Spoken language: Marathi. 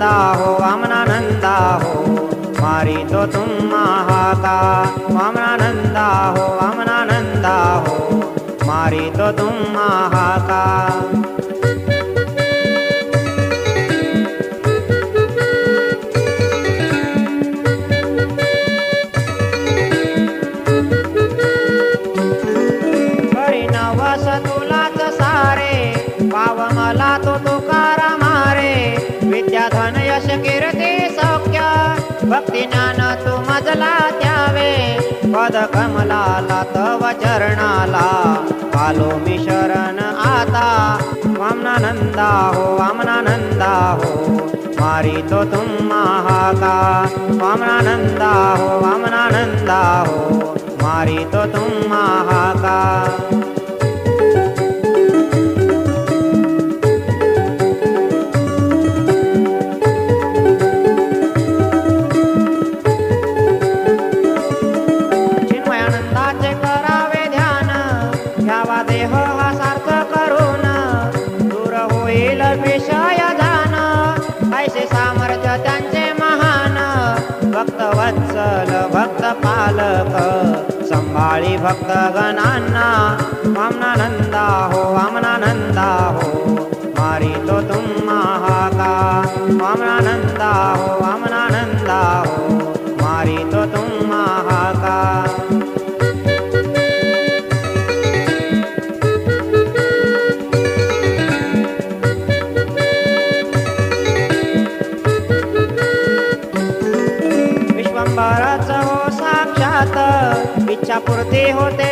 वामनानंदा हो वामनानंदा हो मारी तो तुम महाका वामनानंदा हो वामनानंदा हो मारी तो तुम महाका नवस तुलाच सारे पाव मला तो तुकारा मारे विद्या धन यश कीर्ती सौख्य भक्ती ज्ञान तू मजला द्यावे पद कमलाला तव चरणाला आलो मी शरण आता वामनानंदा हो वामनानंदा हो मारी तो तुम महाका वामनानंदा हो वामनानंदा हो मारी तो तुम महाका घ्यावा देह हा सार्थ करून दूर होईल विषय जान ऐसे सामर्थ्य त्यांचे महान भक्त वत्सल भक्त पालक संभाळी भक्त गणांना वामनानंदा हो वामनानंदा हो मारी तो तुम महाका वामनानंदा हो वामनानंदा हो मारी तो तुम महाका विश्वंभरच हो साक्षात इच्छा पूर्ती होते